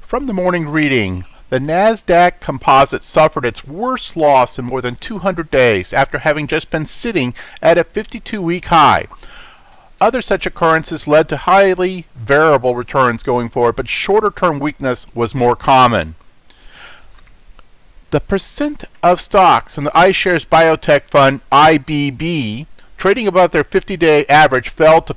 From the morning reading, the NASDAQ Composite suffered its worst loss in more than 200 days after having just been sitting at a 52-week high. Other such occurrences led to highly variable returns going forward, but shorter-term weakness was more common. The percent of stocks in the iShares Biotech Fund, IBB, trading above their 50-day average fell to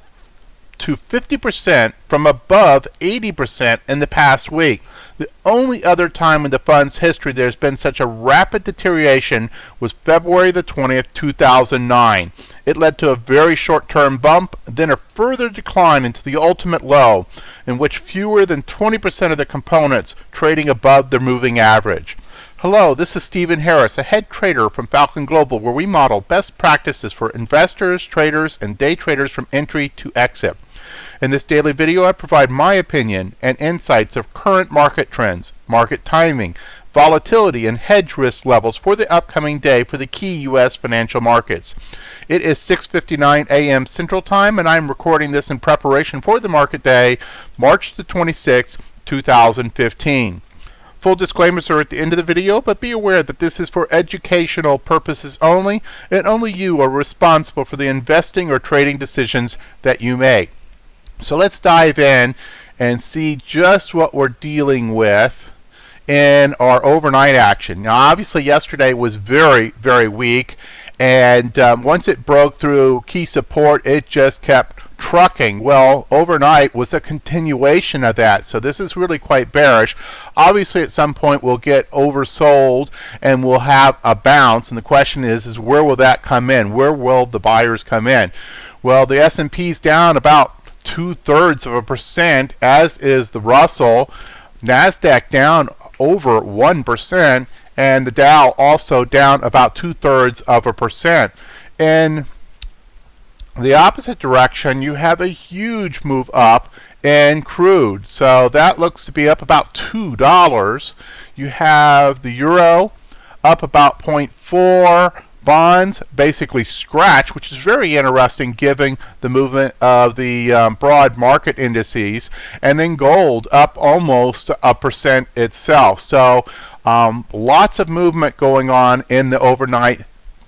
50% from above 80% in the past week. The only other time in the fund's history there's been such a rapid deterioration was February the 20th, 2009. It led to a very short-term bump, then a further decline into the ultimate low, in which fewer than 20% of the components trading above the moving average. Hello, this is Stephen Harris, a head trader from Falcon Global, where we model best practices for investors, traders, and day traders from entry to exit. In this daily video, I provide my opinion and insights of current market trends, market timing, volatility, and hedge risk levels for the upcoming day for the key U.S. financial markets. It is 6:59 a.m. Central Time, and I'm recording this in preparation for the market day, March the 26th, 2015. Full disclaimers are at the end of the video, but be aware that this is for educational purposes only, and only you are responsible for the investing or trading decisions that you make. So let's dive in and see just what we're dealing with in our overnight action. Now, obviously, yesterday was very, very weak, and once it broke through key support, it just kept trucking. Well, overnight was a continuation of that, so this is really quite bearish. Obviously, at some point we'll get oversold and we'll have a bounce, and the question is where will that come in? Where will the buyers come in? Well, the S&P's down about 2/3%, as is the Russell. NASDAQ down over 1%, and the Dow also down about 2/3%. In the opposite direction, you have a huge move up in crude. So that looks to be up about $2. You have the euro up about 0.4. Bonds basically scratch, which is very interesting given the movement of the broad market indices. And then gold up almost 1% itself. So lots of movement going on in the overnight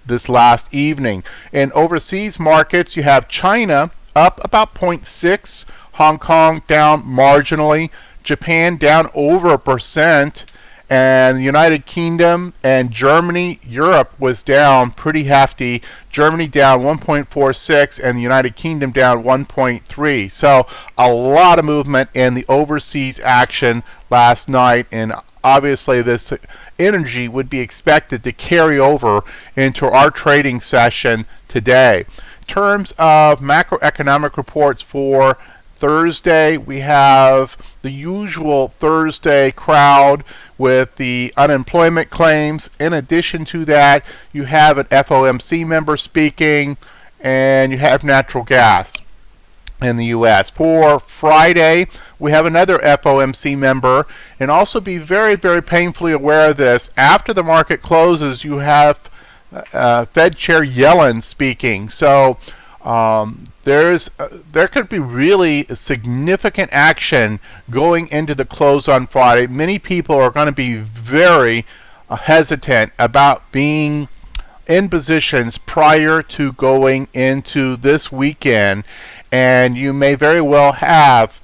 this last evening. In overseas markets, you have China up about 0.6, Hong Kong down marginally, Japan down over 1%, and the United Kingdom and Germany, Europe was down pretty hefty. Germany down 1.46 and the United Kingdom down 1.3. So a lot of movement in the overseas action last night, and obviously this energy would be expected to carry over into our trading session today. In terms of macroeconomic reports for Thursday, we have the usual Thursday crowd with the unemployment claims. In addition to that, you have an FOMC member speaking, and you have natural gas in the U.S. For Friday, we have another FOMC member, and also be very, very painfully aware of this. After the market closes, you have Fed Chair Yellen speaking. So there could be really significant action going into the close on Friday. Many people are going to be very hesitant about being in positions prior to going into this weekend, and you may very well have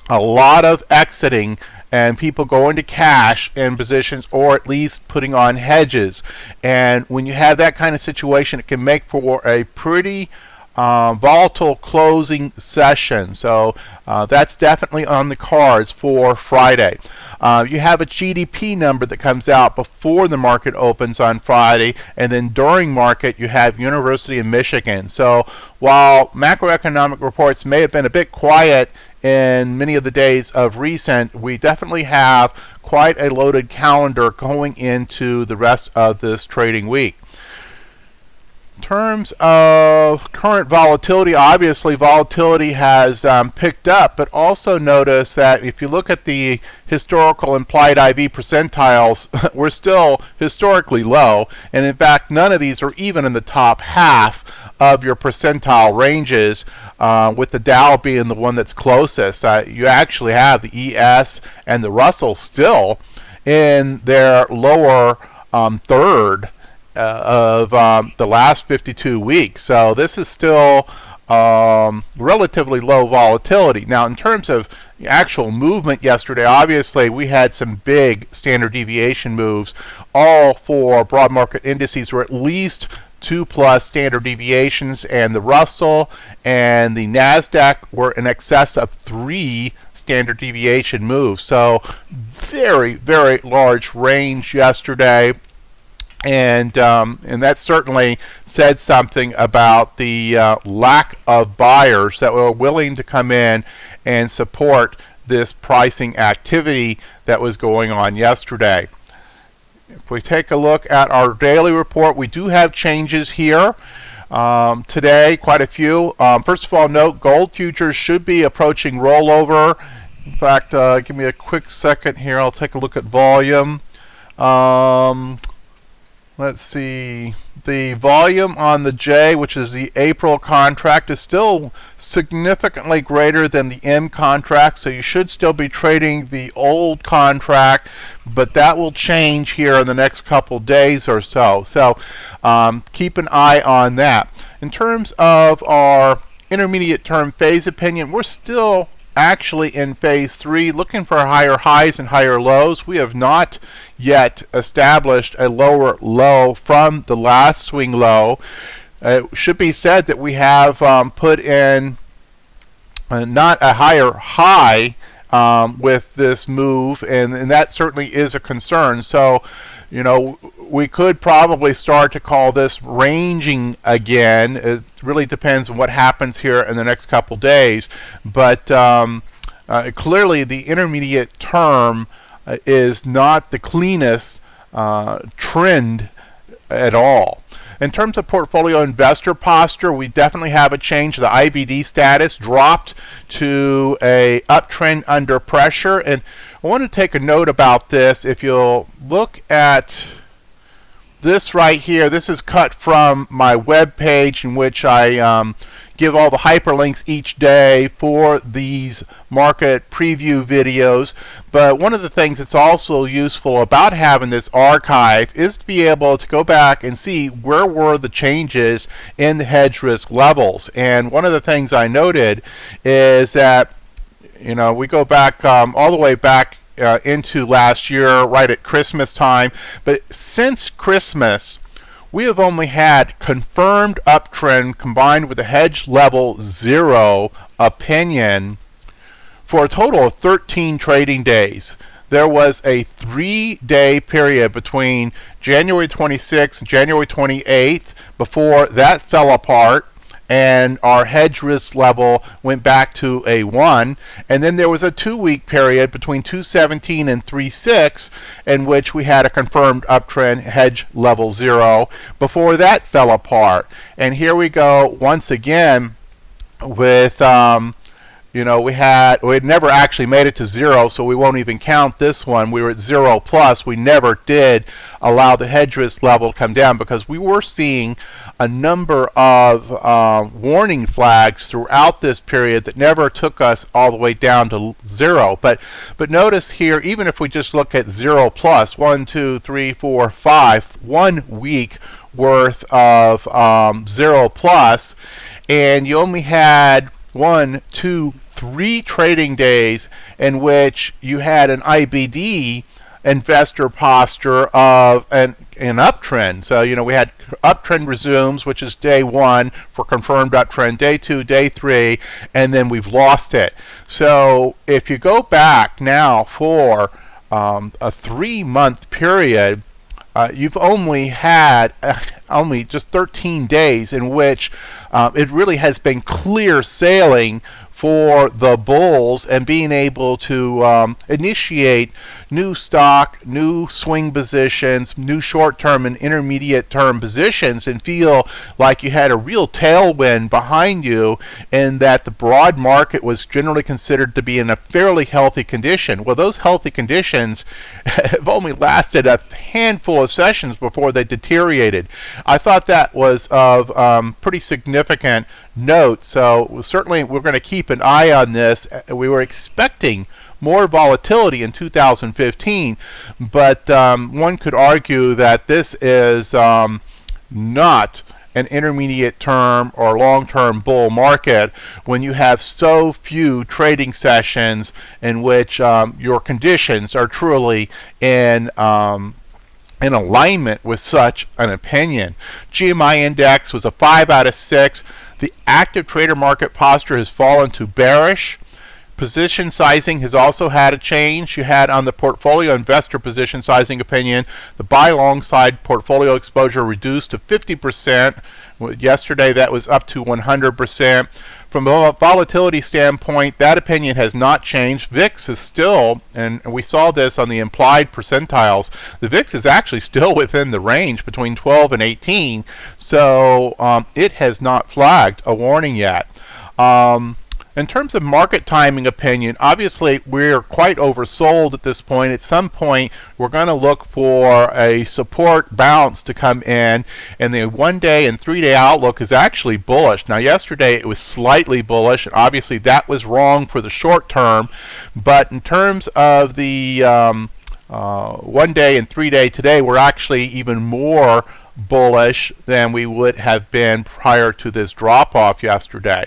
a lot of exiting and people going to cash in positions, or at least putting on hedges. And when you have that kind of situation, it can make for a pretty volatile closing session. So that's definitely on the cards for Friday. You have a GDP number that comes out before the market opens on Friday, and then during market you have University of Michigan. So while macroeconomic reports may have been a bit quiet in many of the days of recent, we definitely have quite a loaded calendar going into the rest of this trading week. In terms of current volatility, obviously volatility has picked up, but also notice that if you look at the historical implied IV percentiles, we're still historically low, and in fact none of these are even in the top half of your percentile ranges. with the Dow being the one that's closest. You actually have the ES and the Russell still in their lower third of the last 52 weeks. So this is still relatively low volatility. Now, in terms of actual movement yesterday, obviously we had some big standard deviation moves. All four broad market indices were at least 2+ standard deviations, and the Russell and the NASDAQ were in excess of 3 standard deviation moves. So very, very large range yesterday. And that certainly said something about the lack of buyers that were willing to come in and support this pricing activity that was going on yesterday. If we take a look at our daily report, we do have changes here today, quite a few. First of all, note gold futures should be approaching rollover. In fact, give me a quick second here. I'll take a look at volume. Let's see, the volume on the J, which is the April contract, is still significantly greater than the M contract, so you should still be trading the old contract, but that will change here in the next couple days or so. So keep an eye on that. In terms of our intermediate term phase opinion, we're still actually in phase 3, looking for higher highs and higher lows. We have not yet established a lower low from the last swing low. It should be said that we have put in not a higher high with this move, and that certainly is a concern. So, you know, we could probably start to call this ranging again. It really depends on what happens here in the next couple days. But clearly the intermediate term is not the cleanest trend at all. In terms of portfolio investor posture, we definitely have a change. The IBD status dropped to a uptrend under pressure. And I want to take a note about this. If you'll look at this right here, this is cut from my web page in which I give all the hyperlinks each day for these market preview videos. But one of the things that's also useful about having this archive is to be able to go back and see where were the changes in the hedge risk levels. And one of the things I noted is that, you know, we go back all the way back into last year, right at Christmas time. But since Christmas, we have only had confirmed uptrend combined with a hedge level 0 opinion for a total of 13 trading days. There was a 3-day period between January 26th and January 28th before that fell apart, and our hedge risk level went back to a 1. And then there was a 2-week period between 217 and 36 in which we had a confirmed uptrend hedge level 0 before that fell apart. And here we go once again with you know, we had never actually made it to 0, so we won't even count this one. We were at 0 plus. We never did allow the hedge risk level to come down because we were seeing a number of warning flags throughout this period that never took us all the way down to 0. But notice here, even if we just look at 0 plus, 1, 2, 3, 4, 5, 1 week worth of 0 plus, and you only had 1, 2, 3 trading days in which you had an IBD investor posture of an uptrend. So, you know, we had uptrend resumes, which is day 1 for confirmed uptrend, day 2, day 3, and then we've lost it. So if you go back now for a 3-month period, you've only had only just 13 days in which it really has been clear sailing for the bulls and being able to initiate new stock, new swing positions, new short-term and intermediate-term positions, and feel like you had a real tailwind behind you, and that the broad market was generally considered to be in a fairly healthy condition. Well, those healthy conditions have only lasted a handful of sessions before they deteriorated. I thought that was of pretty significant note. So certainly we're going to keep an eye on this. We were expecting more volatility in 2015, but one could argue that this is not an intermediate term or long-term bull market when you have so few trading sessions in which your conditions are truly in alignment with such an opinion. GMI index was a 5 out of 6. The active trader market posture has fallen to bearish. Position sizing has also had a change. You had on the portfolio investor position sizing opinion, the buy long side portfolio exposure reduced to 50%. Yesterday that was up to 100%. From a volatility standpoint, that opinion has not changed. VIX is still, and we saw this on the implied percentiles, the VIX is actually still within the range between 12 and 18, so it has not flagged a warning yet. In terms of market timing opinion, obviously we're quite oversold at this point. At some point, we're going to look for a support bounce to come in, and the 1-day and 3-day outlook is actually bullish. Now, yesterday it was slightly bullish, and obviously that was wrong for the short term, but in terms of the 1-day and 3-day today, we're actually even more bullish than we would have been prior to this drop-off yesterday.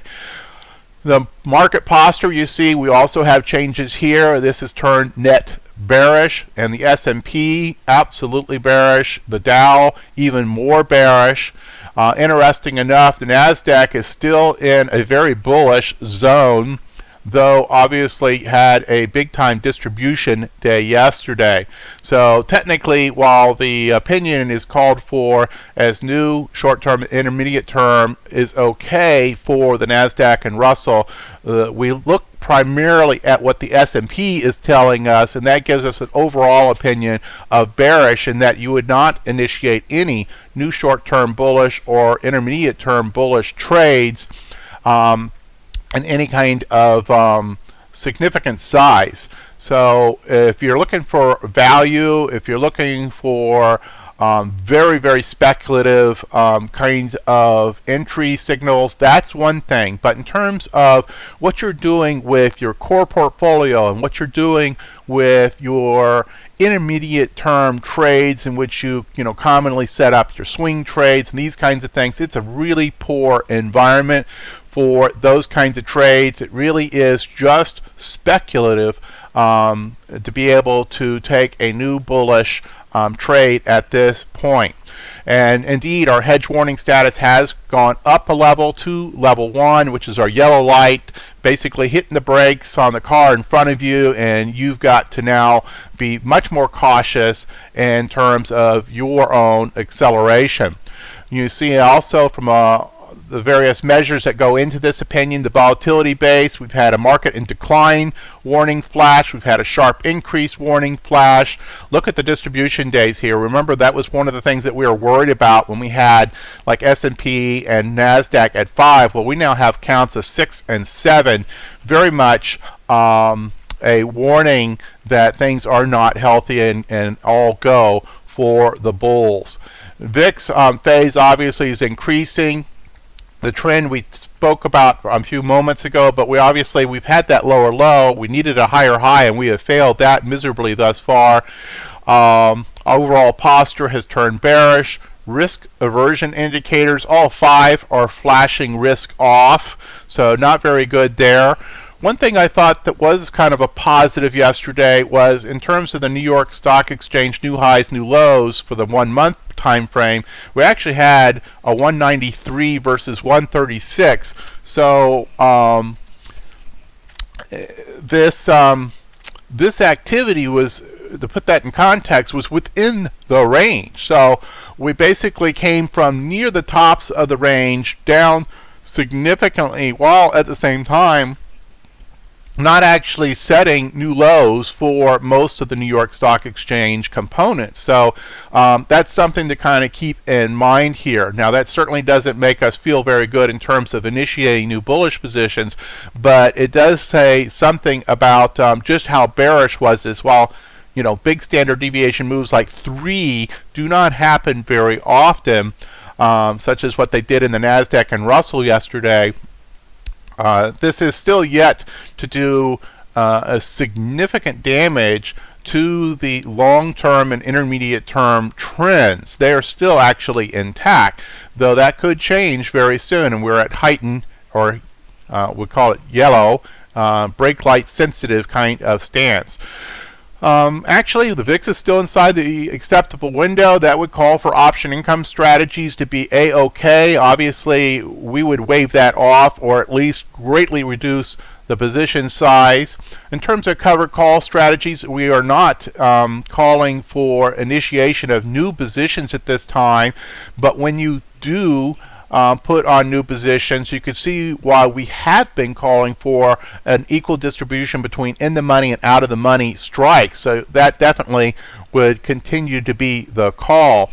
The market posture, you see, we also have changes here. This has turned net bearish, and the S&P absolutely bearish. The Dow even more bearish. Interesting enough, the Nasdaq is still in a very bullish zone, though obviously had a big-time distribution day yesterday. So technically, while the opinion is called for as new short-term intermediate term is okay for the Nasdaq and Russell, we look primarily at what the S&P is telling us, and that gives us an overall opinion of bearish, in that you would not initiate any new short-term bullish or intermediate term bullish trades in any kind of significant size. So if you're looking for value, if you're looking for very, very speculative kinds of entry signals, that's one thing. But in terms of what you're doing with your core portfolio and what you're doing with your intermediate term trades, in which you commonly set up your swing trades and these kinds of things, it's a really poor environment for those kinds of trades. It really is just speculative to be able to take a new bullish trade at this point. And indeed, our hedge warning status has gone up a level to level 1, which is our yellow light, basically hitting the brakes on the car in front of you, and you've got to now be much more cautious in terms of your own acceleration. You see also from the various measures that go into this opinion, the volatility base, we've had a market in decline warning flash, we've had a sharp increase warning flash. Look at the distribution days here. Remember, that was one of the things that we were worried about when we had like S&P and Nasdaq at 5. Well, we now have counts of 6 and 7. Very much a warning that things are not healthy and all go for the bulls. VIX phase obviously is increasing. The trend we spoke about a few moments ago, but we've had that lower low. We needed a higher high, and we have failed that miserably thus far. Overall posture has turned bearish. Risk aversion indicators, all 5 are flashing risk off, so not very good there. One thing I thought that was kind of a positive yesterday was in terms of the New York Stock Exchange new highs, new lows for the 1 month time frame, we actually had a 193 versus 136. So this activity was, to put that in context, was within the range. So we basically came from near the tops of the range down significantly, while at the same time not actually setting new lows for most of the New York Stock Exchange components. So that's something to kind of keep in mind here. Now, that certainly doesn't make us feel very good in terms of initiating new bullish positions, but it does say something about just how bearish was this. While big standard deviation moves like 3 do not happen very often, such as what they did in the NASDAQ and Russell yesterday, this is still yet to do a significant damage to the long-term and intermediate-term trends. They are still actually intact, though that could change very soon, and we're at heightened, or we call it yellow, brake light sensitive kind of stance. Actually, the VIX is still inside the acceptable window. That would call for option income strategies to be A-OK. Obviously, we would waive that off, or at least greatly reduce the position size. In terms of covered call strategies, we are not calling for initiation of new positions at this time, but when you do put on new positions, you can see why we have been calling for an equal distribution between in the money and out of the money strikes. So that definitely would continue to be the call.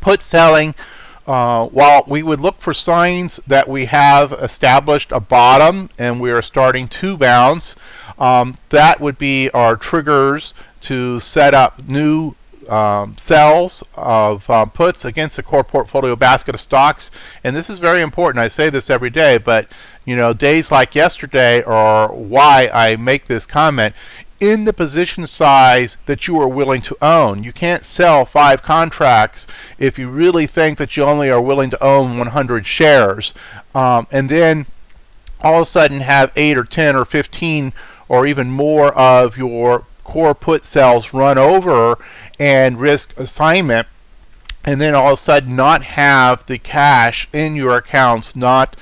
Put selling, while we would look for signs that we have established a bottom and we are starting to bounce, that would be our triggers to set up new sells of puts against the core portfolio basket of stocks. And this is very important. I say this every day, but you know, days like yesterday are why I make this comment. In the position size that you are willing to own, you can't sell 5 contracts if you really think that you only are willing to own 100 shares, and then all of a sudden have 8 or 10 or 15 or even more of your core put sells run over and risk assignment, and then all of a sudden not have the cash in your accounts not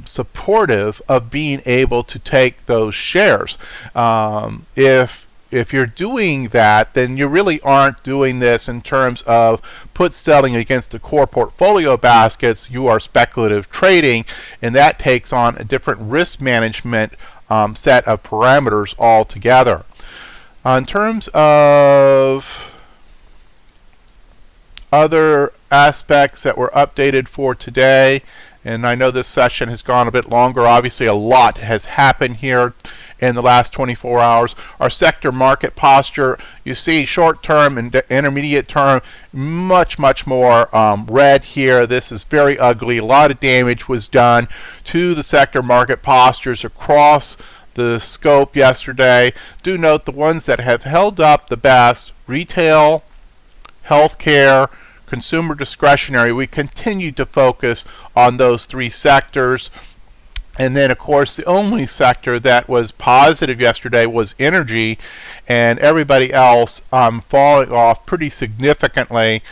supportive of being able to take those shares. If you're doing that, then you really aren't doing this in terms of put selling against the core portfolio baskets. You are speculative trading, and that takes on a different risk management set of parameters altogether. In terms of other aspects that were updated for today, and I know this session has gone a bit longer, obviously a lot has happened here in the last 24 hours. Our sector market posture, you see short term and intermediate term, much more red here. This is very ugly. A lot of damage was done to the sector market postures across the scope yesterday. Do note the ones that have held up the best: retail, healthcare, consumer discretionary. We continue to focus on those 3 sectors. And then, of course, the only sector that was positive yesterday was energy, and everybody else falling off pretty significantly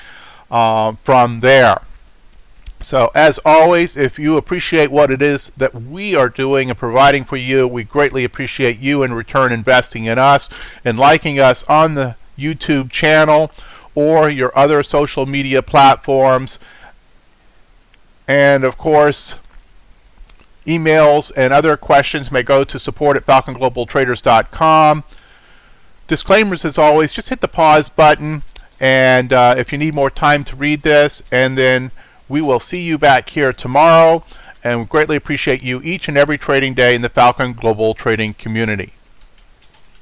from there. So as always, if you appreciate what it is that we are doing and providing for you, we greatly appreciate you in return investing in us and liking us on the YouTube channel or your other social media platforms. And of course, emails and other questions may go to support@falconglobaltraders.com. Disclaimers as always, just hit the pause button, and if you need more time to read this, and then we will see you back here tomorrow, and we greatly appreciate you each and every trading day in the Falcon Global Trading community.